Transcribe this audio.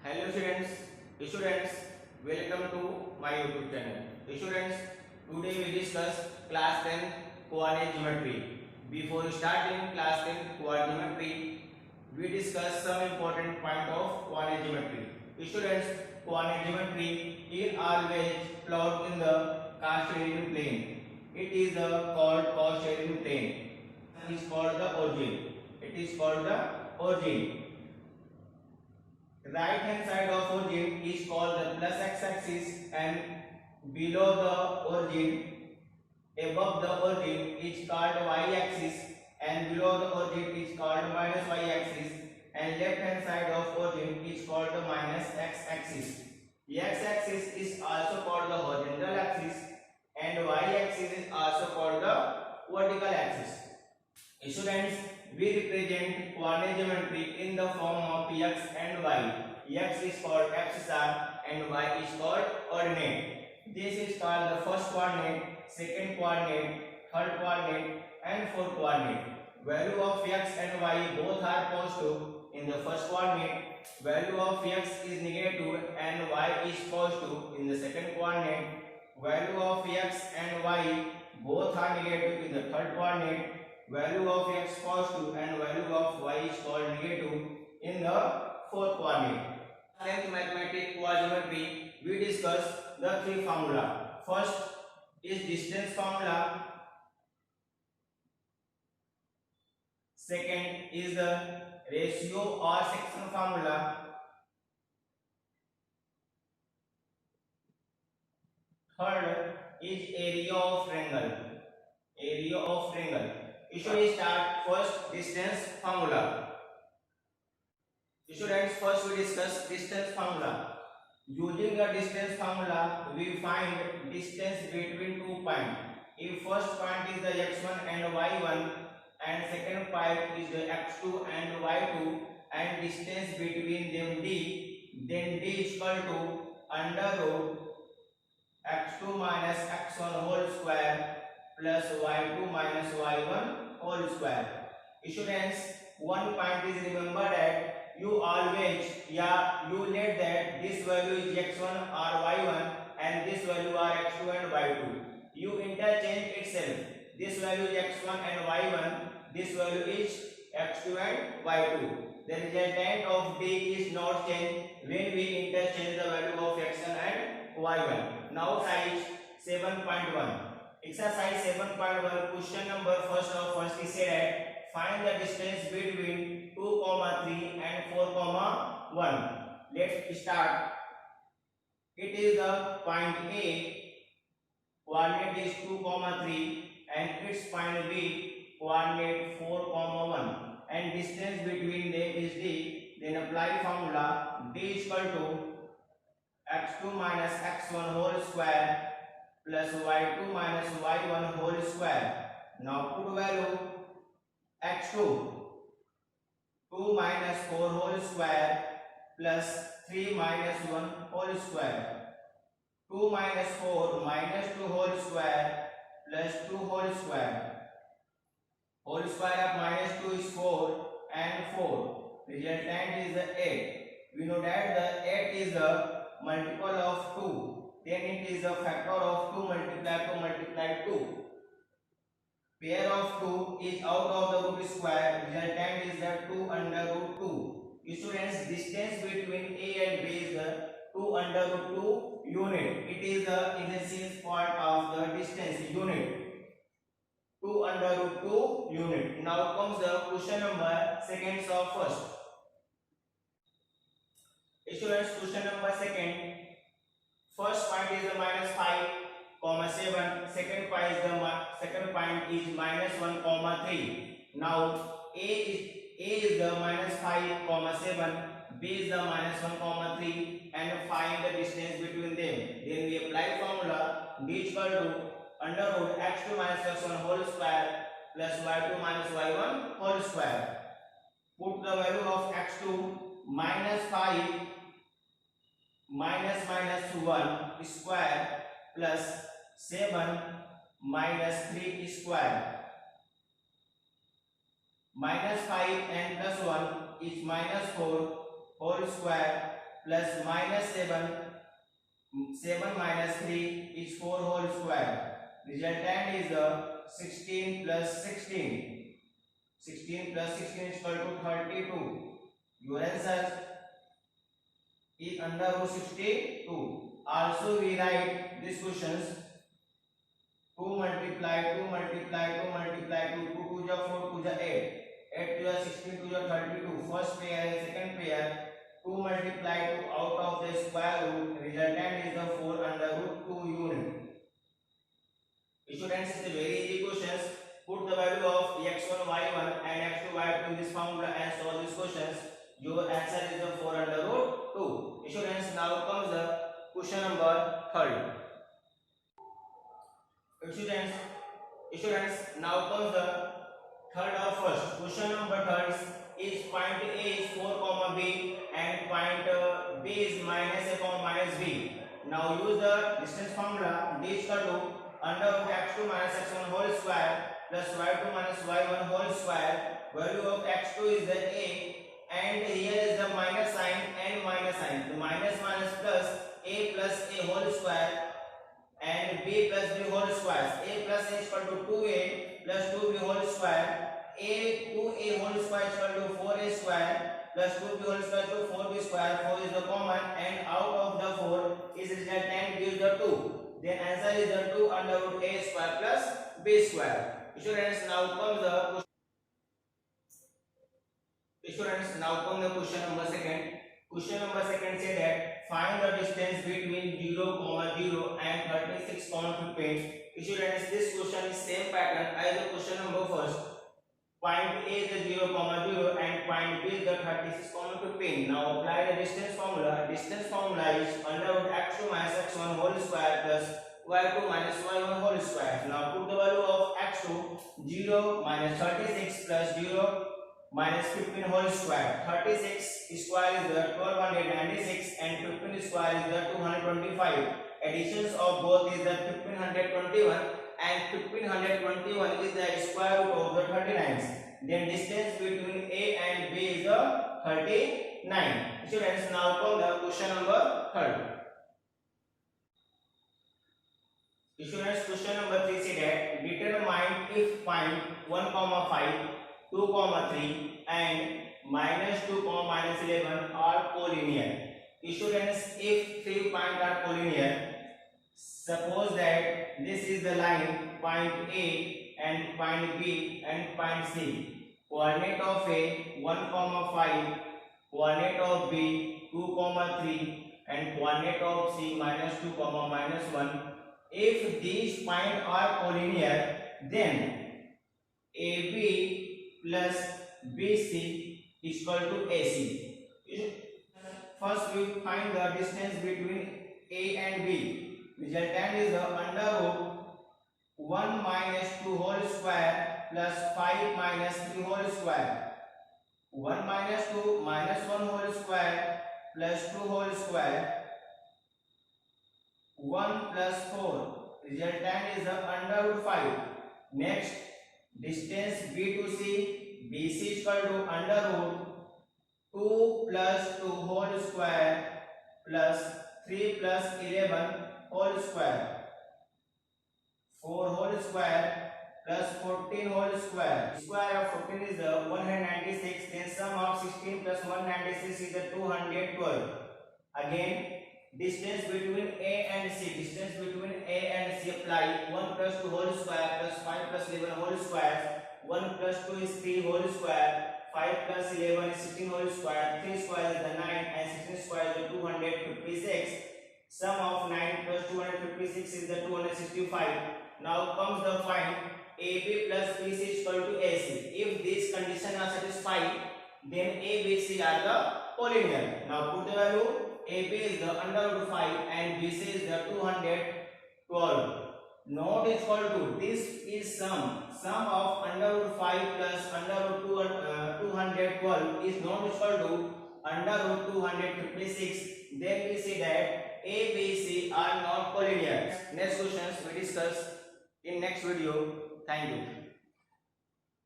Hello students, welcome to my YouTube channel. Students, today we discuss class 10 coordinate geometry. Before starting class 10 coordinate geometry, we discuss some important point of coordinate geometry. Students, coordinate geometry is always plot in the Cartesian plane. It is called Cartesian plane. It is called the origin. It is called the origin. Right hand side of origin is called the plus x-axis, and below the origin, above the origin is called y-axis, and below the origin is called minus y-axis, and left hand side of origin is called the minus x-axis. X-axis is also called the horizontal axis, and y-axis is also called the vertical axis. Students, we represent coordinate geometry in the form of x and y. X is called x star and y is called ordinate. This is called the first coordinate, second coordinate, third coordinate and fourth coordinate. Value of x and y both are positive in the first coordinate. Value of x is negative and y is positive in the second coordinate. Value of x and y both are negative in the third coordinate. Value of x positive and value of y is called negative in the fourth coordinate. 10th mathematics geometry, we discuss the three formula. First is distance formula. Second is the ratio or section formula. Third is area of triangle. Area of triangle. We start first distance formula. Students, first we discuss distance formula. Using the distance formula, we find distance between 2 points. If first point is the x1 and y1, and second point is the x2 and y2, and distance between them d, then d is equal to under root x2 minus x1 whole square plus y2 minus y1 whole square. Students, one point is remember that you always you let that this value is x1 or y1 and this value are x2 and y2. You interchange itself. This value is x1 and y1. This value is x2 and y2. The resultant of d is not changed when we interchange the value of x1 and y1. Now size 7.1. Exercise 7.1 question number first is said find the distance between 2, 3 and 4, 1. Let's start. It is the point A, coordinate is 2, 3 and its point B, coordinate 4, 1 and distance between them is D. Then apply formula. D is equal to x2 minus x1 whole square plus y2 minus y1 whole square. Now put value x2 2 minus 4 whole square plus 3 minus 1 whole square. 2 minus 4 minus 2 whole square plus 2 whole square. Whole square of minus 2 is 4 and 4. Resultant is the 8. We know that the 8 is the multiple of 2. Then it is the factor of 2 multiply 2. Pair of 2 is out of the root square. Resultant is the 2 under root 2. Students, distance between A and B is the 2 under root 2 unit. It is the initial part of the distance unit. 2 under root 2 unit. Now comes the question number second of first. Students, question number second. First point is the minus 5, 7. Second point is minus 1, 3. Now A is the minus 5, 7. B is the minus 1, 3 and find the distance between them. Then we apply formula. D is equal to under root x2 minus x1 whole square plus y2 minus y1 whole square. Put the value of x2 minus 5 minus 1 square plus 7 minus 3 square. Minus 5 and plus 1 is minus 4 whole square plus minus 7 minus 3 is 4 whole square. Resultant is 16 plus 16. 16 plus 16 is equal to 32. Your answer is under root 62. Also we write these questions 2 multiply 2 multiply 2 multiply 2 2 to the 4 to the 8 8 to the 16 to the 32. First pair and second pair 2 multiply 2 out of the square root. Resultant is the 4 under root 2 unit. Students, it's a very easy questions. Put the value of x1 y1 and x2 y2 in this formula and solve these questions. Your answer is the 4 under root 2. Students, now comes the question number 3. Students, now comes the third or first. Question number 3 is point A is 4 comma B and point B is minus A comma minus B. Now use the distance formula. D is equal to under root x2 minus x1 whole square plus y2 minus y1 whole square. Value of x2 is the A and here is the minus sign and minus sign. The minus minus plus A whole square and b plus b whole square. A plus a is equal to 2a plus 2b whole square. A 2a whole square is equal to 4a square plus 2b whole square to 4b square. 4 is the common and out of the 4 is resultant gives the 2. Then answer is the 2 under root a square plus b square. Students, now comes the question number second. Question number second say that find the distance between 0, 0 and 36, 15. Students, this question is same pattern as the question number first. Point A is the 0, 0 and point B is the 36, 15. Now apply the distance formula. Distance formula is under root x2 minus x1 whole square plus y2 minus y1 whole square. Now put the value of x2 0 minus 36 plus 0 minus 15 whole square. 36 square is the 1296 and 15 square is the 225. Additions of both is the 1521 and 1521 is the square root of the 39. Then distance between A and B is the 39. Students, now come the question number 3. Students, question number 3 say that determine if point 1, 5, 2, 3 and minus 2, minus 11 are collinear. Students, if 3 points are collinear, suppose that this is the line point A and point B and point C. Coordinate of A 1, 5, coordinate of B 2, 3 and coordinate of C minus 2, minus 1. If these points are collinear, then AB plus BC is equal to AC. First we find the distance between A and B. Resultant is the under root 1 minus 2 whole square plus 5 minus 3 whole square. 1 minus 2 minus 1 whole square plus 2 whole square. 1 plus 4. Resultant is the under root 5. Next, distance B to C. BC is equal to under root 2 plus 2 whole square plus 3 plus 11 whole square. 4 whole square plus 14 whole square. Square of 14 is the 196. Then sum of 16 plus 196 is the 212. Again, distance between A and C. Distance between A and C apply 1 plus 2 whole square plus 5 plus 11 whole square. 1 plus 2 is 3 whole square. 5 plus 11 is 16 whole square. 3 square is the 9 and 16 square is the 256. Sum of 9 plus 256 is the 265. Now comes the find AB plus BC is equal to AC. If these conditions are satisfied, then ABC are the collinear. Now put the value. AB is the under root 5 and BC is the 212. Note is equal to this is sum. Sum of under root 5 plus under root 212 is not equal to under root 256. Then we see that A, B, C are not collinear. Next questions we discuss in next video. Thank you.